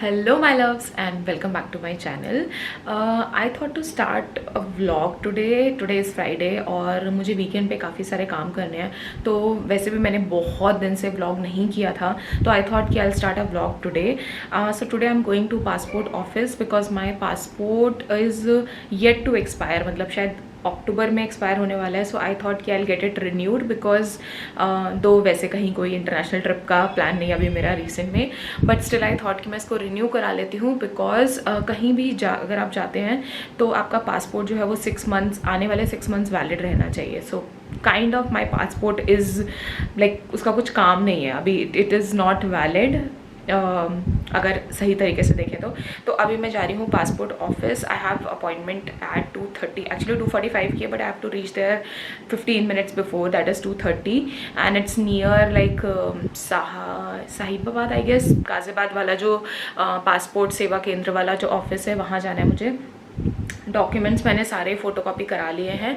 Hello my loves and welcome back to my channel. I thought to start a vlog today. Today is Friday और मुझे weekend पे काफ़ी सारे काम करने हैं, तो वैसे भी मैंने बहुत दिन से vlog नहीं किया था, तो I thought कि I'll start a vlog today. So today I'm going to passport office because my passport is yet to expire. मतलब शायद अक्टूबर में एक्सपायर होने वाला है. सो आई थॉट कि I get it renewed because दो वैसे कहीं कोई इंटरनेशनल ट्रिप का प्लान नहीं अभी मेरा रिसेंट में, बट स्टिल आई थॉट कि मैं इसको रिन्यू करा लेती हूँ बिकॉज कहीं भी अगर आप जाते हैं तो आपका पासपोर्ट जो है वो 6 मंथ्स आने वाले 6 मंथ्स वैलिड रहना चाहिए. So kind of my passport is like उसका कुछ काम नहीं है अभी, इट इज़ नॉट वैलिड अगर सही तरीके से देखें तो अभी मैं जा रही हूँ passport office. I have appointment at 2:30, actually 2:45 की है, but I have to reach there 15 minutes before, that is 2:30 and it's near like Sahibabad I guess, Ghaziabad वाला जो पासपोर्ट सेवा केंद्र वाला जो ऑफिस है वहाँ जाना है मुझे. डॉक्यूमेंट्स मैंने सारे फ़ोटोकॉपी करा लिए हैं.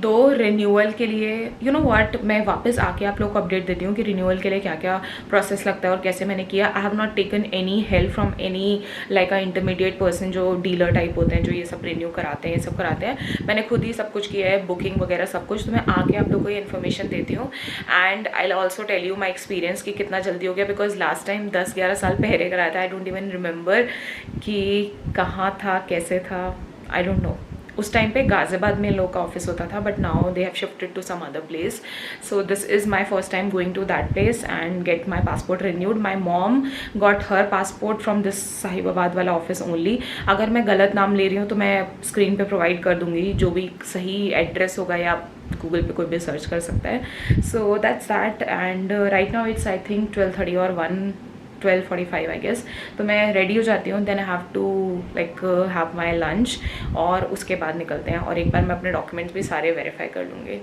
दो रिन्यूअल के लिए यू नो व्हाट, मैं वापस आके आप लोग को अपडेट देती हूँ कि रिन्यूअल के लिए क्या क्या प्रोसेस लगता है और कैसे मैंने किया. I have not taken any help from any like a intermediate person जो डीलर टाइप होते हैं जो ये सब रिन्यू कराते हैं, ये सब कराते हैं. मैंने खुद ही सब कुछ किया है, बुकिंग वगैरह सब कुछ. तो मैं आके आप लोग को ये इन्फॉर्मेशन देती हूँ and I will also tell you my experience कि कितना जल्दी हो गया बिकॉज लास्ट टाइम 10-11 साल पहले कराया था. आई डोंट इवन रिमेंबर कि कहाँ था, कैसे था, आई डोंट नो. उस टाइम पे गाज़ियाबाद में लोग का ऑफिस होता था, but now they have shifted to some other place. So this is my first time going to that place and get my passport renewed. My mom got her passport from this Sahibabad वाला office only. अगर मैं गलत नाम ले रही हूँ तो मैं स्क्रीन पे प्रोवाइड कर दूँगी जो भी सही एड्रेस होगा, या गूगल पे कोई भी सर्च कर सकता है. So that's that and right now it's I think 12:30 और 12:45 आई गेस. तो मैं रेडी हो जाती हूँ, then I have to like have my lunch और उसके बाद निकलते हैं. और एक बार मैं अपने डॉक्यूमेंट्स भी सारे वेरीफाई कर लूँगी.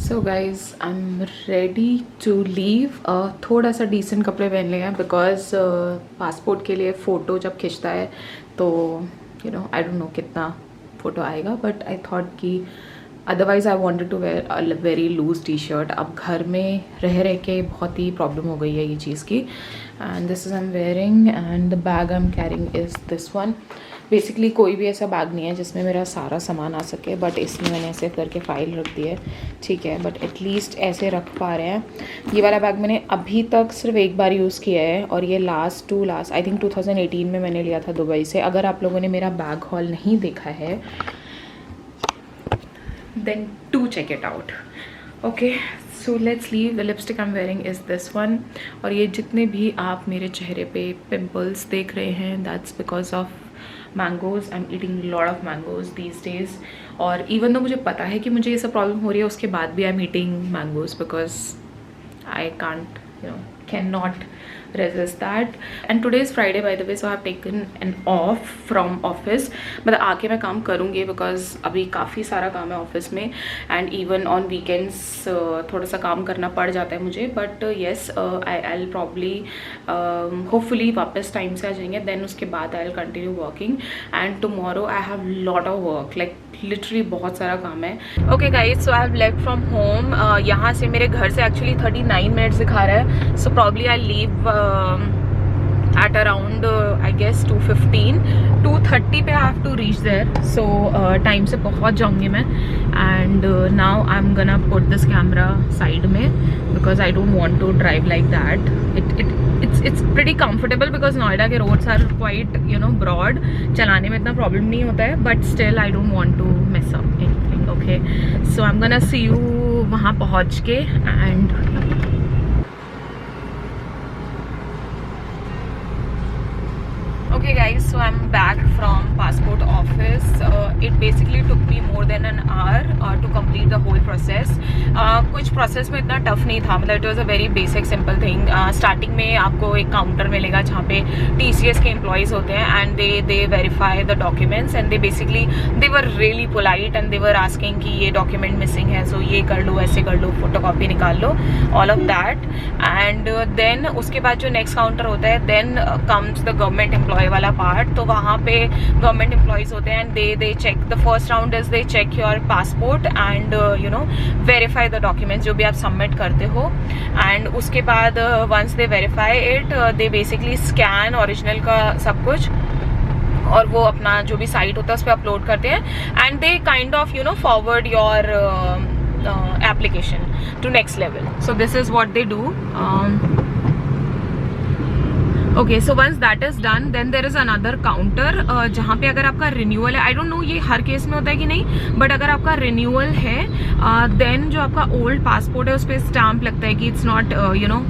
So guys I am ready to leave. थोड़ा सा डिसेंट कपड़े पहन लिए हैं बिकॉज पासपोर्ट के लिए फ़ोटो जब खिंचता है तो you know I don't know कितना फ़ोटो आएगा, बट आई थॉट कि otherwise I wanted to wear a very loose T shirt. अब घर में रह के बहुत ही प्रॉब्लम हो गई है ये चीज़ की. And this is I am wearing and the bag I am carrying is this one. Basically कोई भी ऐसा बैग नहीं है जिसमें मेरा सारा सामान आ सके, बट इसमें मैंने ऐसे करके फ़ाइल रख दी है, ठीक है, बट एटलीस्ट ऐसे रख पा रहे हैं. ये वाला बैग मैंने अभी तक सिर्फ एक बार यूज़ किया है और ये लास्ट आई थिंक 2018 में मैंने लिया था दुबई से. अगर आप लोगों ने मेरा बैग हॉल नहीं देखा है then do check it out. Okay, so let's leave. The lipstick I'm wearing is this one. और ये जितने भी आप मेरे चेहरे पे pimples देख रहे हैं, that's because of mangoes. I'm eating a lot of mangoes these days. और even though मुझे पता है कि मुझे ये सब प्रॉब्लम हो रही है, उसके बाद भी I'm eating mangoes because I can't, you know, cannot resist that. And today is Friday by the way, so I have taken an off from office. मतलब आके मैं काम करूँगी बिकॉज अभी काफ़ी सारा काम है ऑफिस में एंड इवन ऑन वीकेंड्स थोड़ा सा काम करना पड़ जाता है मुझे. But yes, I will probably hopefully वापस टाइम से आ जाएंगे. देन उसके बाद I will continue working and tomorrow I have lot of work, like literally बहुत सारा काम है. Okay guys, so I have left from home. यहाँ से मेरे घर से एक्चुअली 39 मिनट्स दिखा रहा है. So probably I leave at around I guess 2:15. 2:30 पे I have to reach there. So time से पहुँच जाऊँगी मैं. And now I'm gonna put this camera side में because I don't want to drive like that. It's pretty comfortable because Noida के roads are quite you know broad. चलाने में इतना problem नहीं होता है, but still I don't want to mess up anything. Okay, so I'm gonna see you वहाँ पहुँच के and okay guys, so I'm back from passport office. It basically took me more than an hour to complete the whole process. कुछ process में इतना tough नहीं था, मतलब it was a very basic simple thing. Starting में आपको एक counter मिलेगा जहाँ पे TCS के employees होते हैं and they verify the documents and they were really polite and they were asking कि ये document missing है, so ये कर लो, ऐसे कर लो, photocopy निकाल लो, all of that. And then उसके बाद जो next counter होता है, then comes the government employee वाला पार्ट, तो वहाँ पे गवर्नमेंट एम्प्लॉयज़ होते हैं and they check, the first round is they check your passport and you know verify the documents जो भी आप सबमिट करते हो, एंड उसके बाद once they verify it they basically scan original का सब कुछ और वो अपना जो भी साइट होता है उस पर अपलोड करते हैं and they kind of you know forward your application to next level. So this is what they do. Okay, so once that is done, then there is another counter जहाँ पे अगर आपका renewal है, I don't know ये हर case में होता है कि नहीं, but अगर आपका renewal है then जो आपका old passport है उस पर stamp लगता है कि it's not you know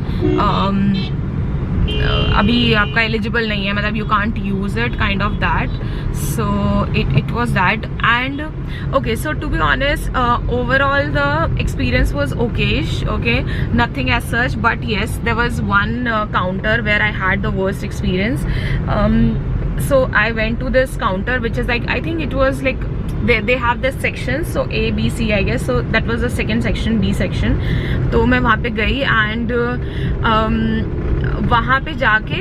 अभी आपका एलिजिबल नहीं है, मतलब you can't use it, kind of that. So it was that and okay. So to be honest overall the experience was okay, nothing as such, but yes there was one counter where I had the worst experience. So I went to this counter which is like, I think it was like they have this sections, so A, B, C I guess, so that was the second section, B section. तो मैं वहाँ पे गई and वहाँ पे जाके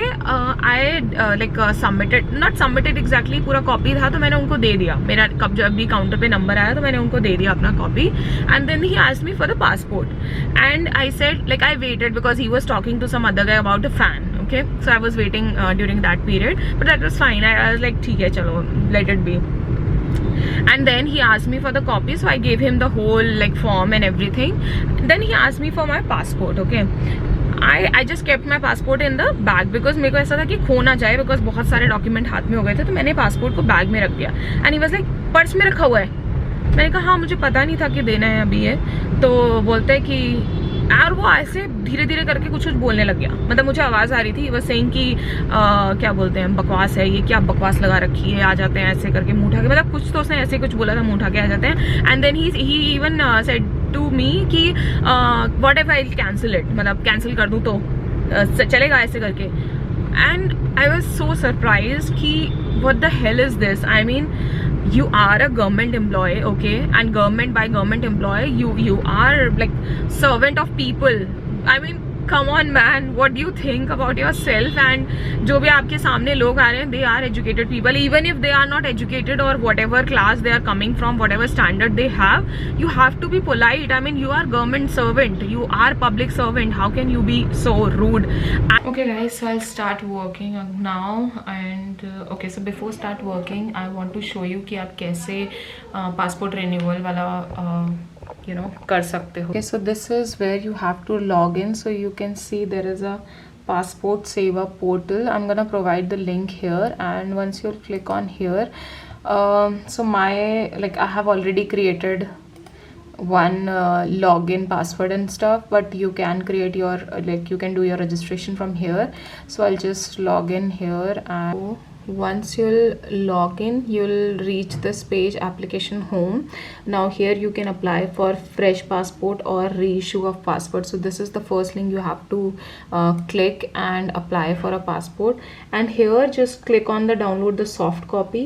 I like submitted exactly पूरा copy था, तो मैंने उनको दे दिया मेरा, कब जब भी काउंटर पे नंबर आया तो मैंने उनको दे दिया अपना copy and then he asked me for the passport and I said like I waited because he was talking to some other guy about a fan. Okay, so I was waiting during that period, but that was fine. I was like, ठीक है चलो, let it be. And then he asked me for the copy, so I gave him the whole like form and everything. Then he asked me for my passport. Okay, I just kept my passport in the bag because मेरे को ऐसा था कि खो ना जाए, because बहुत सारे डॉक्यूमेंट हाथ में हो गए थे, तो मैंने पासपोर्ट को बैग में रख दिया. And he was like, purse में रखा हुआ है. मैंने कहा हाँ, मुझे पता नहीं था कि देना है अभी ये. तो बोलते हैं कि, और वो ऐसे धीरे धीरे करके कुछ बोलने लग गया, मतलब मुझे आवाज़ आ रही थी, बस सेइंग कि क्या बोलते हैं, बकवास है ये, क्या बकवास लगा रखी है, आ जाते हैं ऐसे करके मुंह उठा के, मतलब कुछ तो उसने ऐसे कुछ बोला था, मुंह उठा के आ जाते हैं. And then he even said to me कि what if I cancel it, मतलब कैंसिल कर दूँ तो चलेगा ऐसे करके. And I was so surprised कि what the hell is this. I mean, you are a government employee, okay, and government by government employee, you are like servant of people. I mean, come on man, what do you think about yourself? And जो भी आपके सामने लोग आ रहे हैं, they are educated people, even if they are not educated or whatever class they are coming from, whatever standard they have to be polite. I mean, you are government servant, you are public servant, how can you be so rude? Okay guys, so I'll start working now and okay, so before start working I want to show you कि आप कैसे passport renewal वाला you know कर सकते हो. Okay, so this is where you have to log in. So you can see there is a passport seva portal. I'm gonna provide the link here, and once you click on here, so I have already created one login password and stuff, but you can create your you can do your registration from here. So I'll just log in here, and once you'll log in, you'll reach this page, application home. Now here you can apply for fresh passport or reissue of passport. So this is the first link you have to click and apply for a passport. And here just click on the download the soft copy,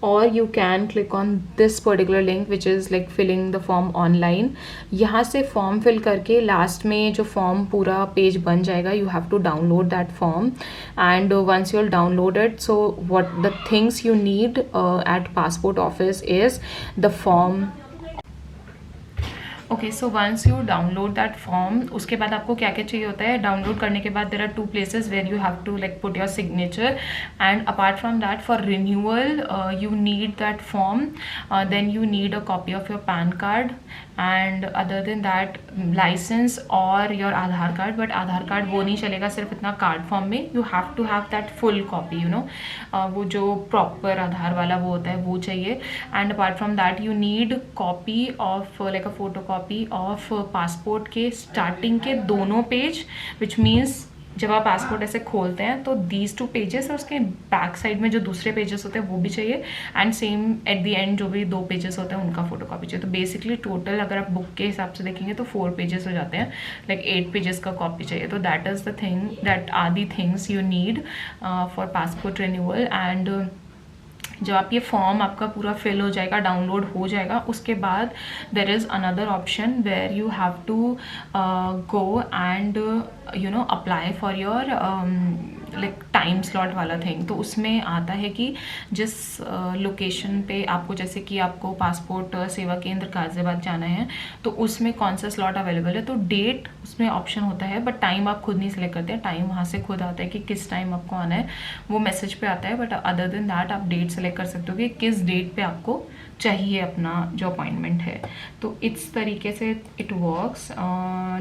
or you can click on this particular link which is like filling the form online. यहाँ से form fill करके last में जो form पूरा page बन जाएगा, you have to download that form. And once you'll download it, so what the things you need at passport office is the form. Okay, so once you download that form, उसके बाद आपको क्या क्या चाहिए होता है. डाउनलोड करने के बाद there are 2 places where you have to like put your signature, and apart from that for renewal you need that form, then you need a copy of your PAN card, and other than that license और your Aadhaar card. But Aadhaar card वो नहीं चलेगा सिर्फ इतना card form में, you have to have that full copy, you know, वो जो proper आधार वाला वो होता है वो चाहिए. And apart from that you need copy of like a photo copy of passport के स्टार्टिंग के दोनों पेज, विच मीन्स जब आप पासपोर्ट ऐसे खोलते हैं तो दीज 2 पेजेस, और उसके बैक साइड में जो दूसरे पेजेस होते हैं वो भी चाहिए, and same at the end जो भी 2 पेजेस होते हैं उनका फोटो कॉपी चाहिए. तो बेसिकली टोटल अगर आप बुक के हिसाब से देखेंगे तो 4 पेजेस हो जाते हैं, लाइक 8 पेजेस का कॉपी चाहिए. तो that is the thing, that are the things you need for passport renewal. And जब आप ये फॉर्म आपका पूरा फिल हो जाएगा, डाउनलोड हो जाएगा, उसके बाद there is another option where you have to go and you know apply for your like time slot वाला थिंग, तो उसमें आता है कि जिस लोकेशन पे आपको, जैसे कि आपको पासपोर्ट सेवा केंद्र गाजियाबाद जाना है तो उसमें कौन सा स्लॉट अवेलेबल है, तो डेट उसमें ऑप्शन होता है, बट टाइम आप खुद नहीं सिलेक्ट करते हैं, टाइम वहाँ से खुद आता है कि किस टाइम आपको आना है, वो मैसेज पे आता है। बट अदर देन दैट आप डेट सेलेक्ट कर सकते हो कि किस डेट पे आपको चाहिए अपना जो अपॉइंटमेंट है। तो इस तरीके से it works.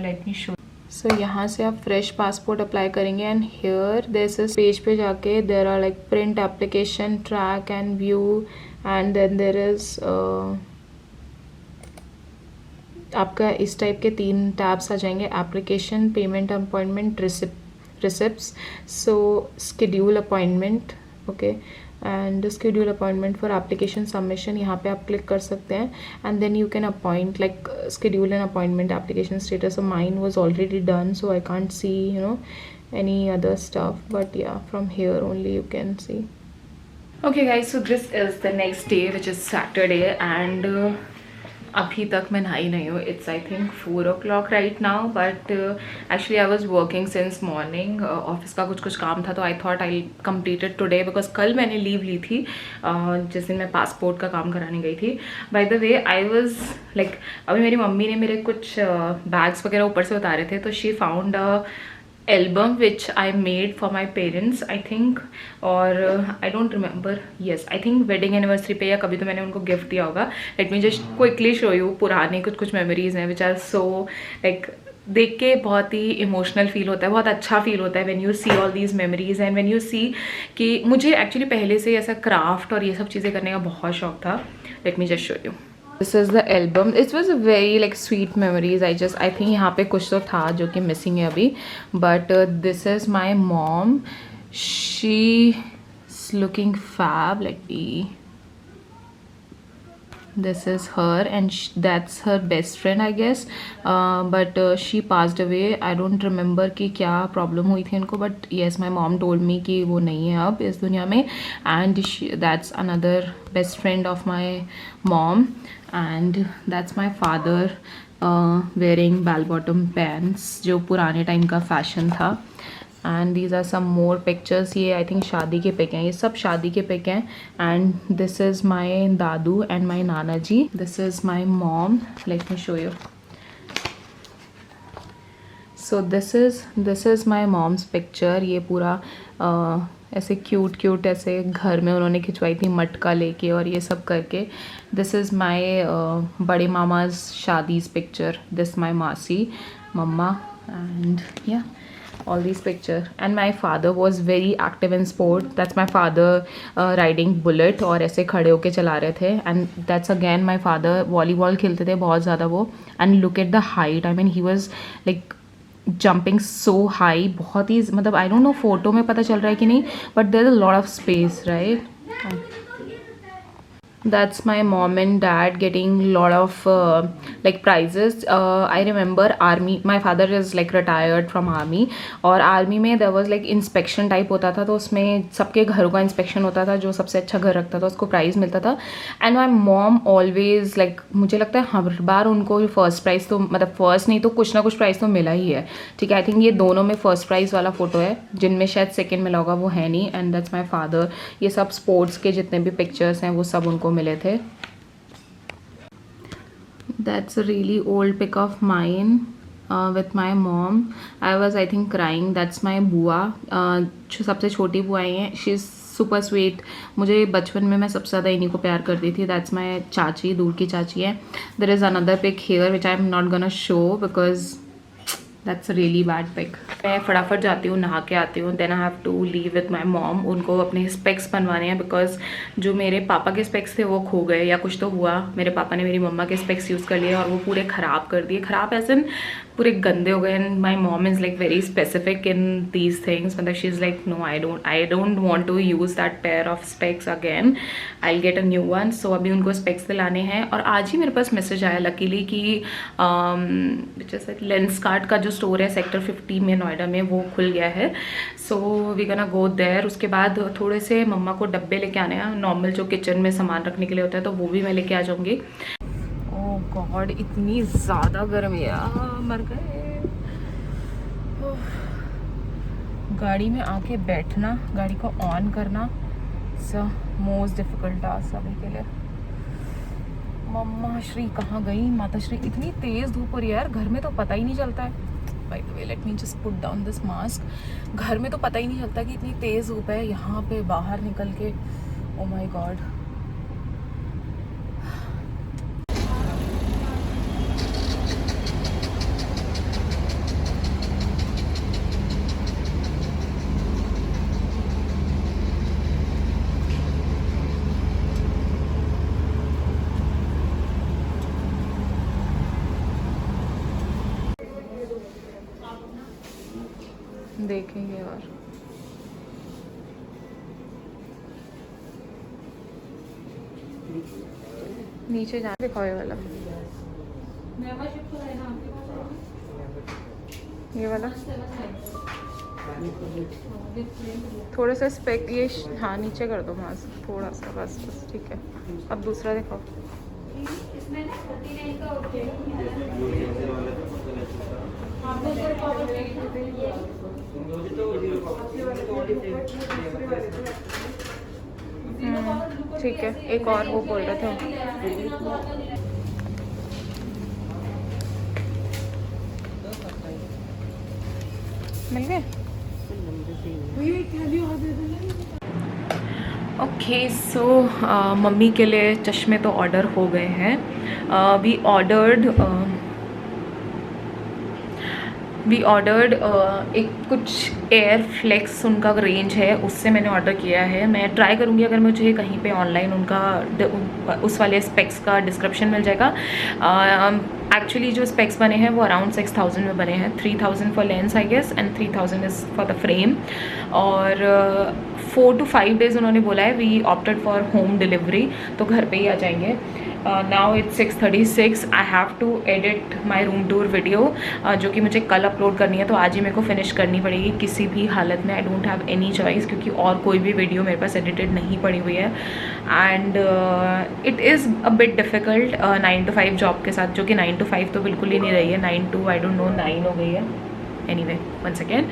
Let me show. So यहाँ से आप फ्रेश पासपोर्ट अप्लाई करेंगे and here this is page पे जाके there are like print application, track and view, and then there is आपका इस टाइप के 3 टैब्स आ जाएंगे, application, payment, appointment, receipts. So schedule appointment, okay, and schedule appointment for application submission, यहाँ पे आप क्लिक कर सकते हैं and then you can appoint like schedule an appointment application status. Mine was already done, so I can't see any other stuff, but yeah, from here only you can see. Okay guys, so this is the next day, which is Saturday, and अभी तक मैं नहाई नहीं हूँ. It's I think 4 o'clock right now, but actually I was working since morning. Office का कुछ काम था, तो I thought I'll complete it today because कल मैंने लीव ली थी जिस दिन मैं पासपोर्ट का काम कराने गई थी. By the way, I was like, अभी मेरी मम्मी ने मेरे कुछ बैग्स वगैरह ऊपर से उतारे थे, तो she found a album which I made for my parents I think, और I don't remember, yes I think wedding anniversary पे या कभी तो मैंने उनको गिफ्ट दिया होगा. Let me just quickly show you. पुराने कुछ मेमोरीज हैं which are so like, देख के बहुत ही इमोशनल फील होता है, बहुत अच्छा फील होता है when you see all these memories and when you see कि मुझे एक्चुअली पहले से ऐसा क्राफ्ट और ये सब चीज़ें करने का बहुत शौक था. Let me just show you. This is the album. It was a very like sweet memories. I think यहाँ पे कुछ तो था जो कि missing है अभी. But this is my mom. She's looking fab. Let me. This is her, and that's her best friend I guess. But she passed away. I don't remember कि क्या problem हुई थी उनको. But yes, my mom told me कि वो नहीं है अब इस दुनिया में. And that's another best friend of my mom. And that's my father wearing bell bottom pants, जो पुराने टाइम का फैशन था. And these are some more pictures. ये आई थिंक शादी के पिक हैं, ये सब शादी के पिक हैं. एंड दिस इज़ माई दादू एंड माई नाना जी. This is my mom. Let me show you. So this is my mom's picture. ये पूरा ऐसे क्यूट ऐसे घर में उन्होंने खिंचवाई थी मटका लेके और ये सब करके. दिस इज़ माई बड़े मामाज शादीज़ पिक्चर. दिस माई मासी मम्मा, and yeah, all these pictures. And my father was very active in sport. That's my father riding bullet और ऐसे खड़े होके चला रहे थे. And that's again my father volleyball खेलते थे बहुत ज़्यादा वो. And look at the height. I mean he was like jumping so high. बहुत ही मतलब I don't know फोटो में पता चल रहा है कि नहीं, but there's a lot of space, right? That's my mom and dad getting lot of like prizes. I remember army. My father is like retired from army, और army में there was like inspection type होता था, तो उसमें सबके घरों का inspection होता था. जो सबसे अच्छा घर रखता था उसको प्राइज़ मिलता था. And my mom always like, मुझे लगता है हर बार उनको फर्स्ट प्राइज़ तो मतलब फर्स्ट नहीं तो कुछ ना कुछ प्राइज़ तो मिला ही है. ठीक है, आई थिंक ये दोनों में फर्स्ट प्राइज़ वाला फ़ोटो है, जिनमें शायद सेकेंड मिला होगा वो है नहीं. And that's my father. ये सब स्पोर्ट्स के जितने भी पिक्चर्स हैं वो सब उनको मिले थे. That's a really old pic of mine with my mom. I was I think crying. That's my बुआ. जो सबसे छोटी बुआ हैं. She's super sweet. मुझे बचपन में मैं सबसे ज़्यादा इन्हीं को प्यार करती थी. That's my चाची, दूर की चाची है. There is another pic here which I'm not gonna show because that's a really bad pic. मैं फटाफट जाती हूँ, नहा के आती हूँ. Then I have to leave with my mom. उनको अपने स्पेक्स बनवाने हैं बिकॉज जो मेरे पापा के स्पेक्स थे वो खो गए या कुछ तो हुआ. मेरे पापा ने मेरी मम्मा के स्पेक्स यूज़ कर लिए और वो पूरे ख़राब कर दिए. ख़राब ऐसे पूरे गंदे हो गए. And my mom is like very specific in these things. मतलब she is like no, I don't want to use that pair of specs again. I will get a new one. So अभी उनको specs दिलाने हैं. और आज ही मेरे पास message आया luckily कि जैसे लेंस कार्ट का जो स्टोर है सेक्टर 50 में नोएडा में वो खुल गया है. So we gonna go there. उसके बाद थोड़े से मम्मा को डब्बे लेके आने हैं नॉर्मल जो किचन में सामान रखने के लिए होता है, तो वो भी मैं लेके आ जाऊँगी. ओह गॉड, इतनी ज़्यादा गर्मी है, मर गए. गाड़ी में आके बैठना, गाड़ी को ऑन करना, मोस्ट डिफिकल्ट टास्क अभी के लिए। मम्मा श्री कहाँ गई? माता श्री, इतनी तेज़ धूप हो रही है यार, घर में तो पता ही नहीं चलता है। By the way let me just put down this mask. घर में तो पता ही नहीं चलता कि इतनी तेज़ धूप है, यहाँ पे बाहर निकल के ओ माय गॉड। देखेंगे और नीचे जाना। दिखाओ ये वाला, ये वाला थोड़ा सा स्पेक, ये हाँ नीचे कर दो मास्क थोड़ा सा, बस बस ठीक है। अब दूसरा दिखाओ। ठीक है, एक और वो बोल रहे थे। मिल गए? ओके सो मम्मी के लिए चश्मे तो ऑर्डर हो गए हैं। वी ऑर्डर्ड एक कुछ एयर फ्लेक्स उनका रेंज है, उससे मैंने ऑर्डर किया है। मैं ट्राई करूँगी अगर मुझे कहीं पे ऑनलाइन उनका उस वाले स्पेक्स का डिस्क्रिप्शन मिल जाएगा। एक्चुअली जो स्पेक्स बने हैं वो अराउंड 6000 में बने हैं। 3000 for lens I guess and 3000 is for the frame. और 4 to 5 डेज़ उन्होंने बोला है। We opted for home delivery, तो घर पे ही आ जाएंगे। Now it's 6:36। I have to edit my room tour video जो कि मुझे कल अपलोड करनी है, तो आज ही मेरे को फिनिश करनी पड़ेगी किसी भी हालत में। I don't have any choice, क्योंकि और कोई भी वीडियो मेरे पास एडिटेड नहीं पड़ी हुई है। And it is a bit difficult 9 to 5 job के साथ, जो कि 9 to 5 तो बिल्कुल ही नहीं रही है। 9 to आई डोंट नो 9 हो गई है। एनीवे वन सेकेंड,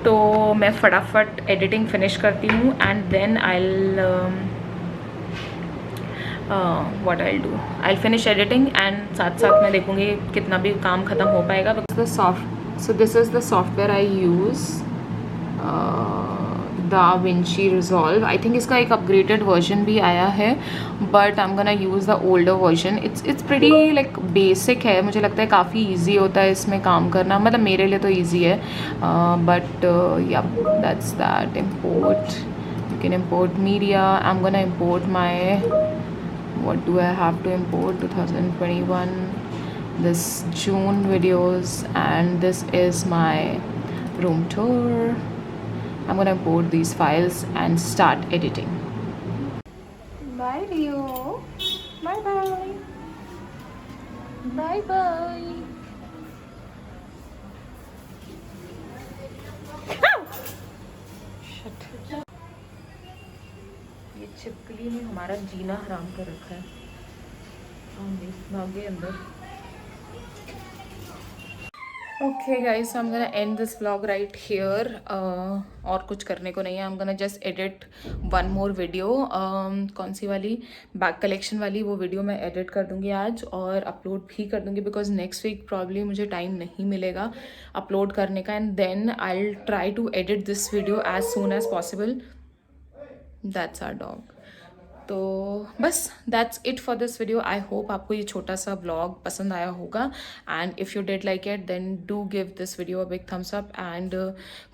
तो मैं फटाफट एडिटिंग फिनिश करती हूँ and then what I'll do, I'll finish editing and साथ साथ मैं देखूँगी कितना भी काम ख़त्म हो पाएगा। So this is the software I use, DaVinci Resolve. I think इसका एक upgraded version भी आया है, but I'm gonna use the older version. It's pretty like basic है, मुझे लगता है काफ़ी easy होता है इसमें काम करना, मतलब मेरे लिए तो easy है। But yeah, that's that. Import, you can import media. I'm gonna import my, what do I have to import? 2021, this June videos, and this is my room tour. I'm gonna import these files and start editing. Bye Leo. Bye bye. Bye bye. Shut. ये छिपकली ने हमारा जीना हराम कर रखा है। भागे अंदर। Okay guys, I am gonna and this vlog right here. और कुछ करने को नहीं है। आई am gonna just edit one more video. कौन सी वाली? बैक कलेक्शन वाली। वो वीडियो मैं एडिट कर दूंगी आज और अपलोड भी कर दूंगी, बिकॉज नेक्स्ट वीक प्रॉब्ली मुझे टाइम नहीं मिलेगा अपलोड करने का। And then I will try to edit this video as soon as possible. That's our dog. तो बस that's it for this video. I hope आपको ये छोटा सा व्लॉग पसंद आया होगा, and if you did like it then do give this video a big thumbs up and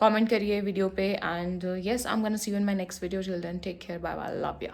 comment करिए वीडियो पे। And yes, I am gonna see you in my next video. Till then take care, bye bye, love you.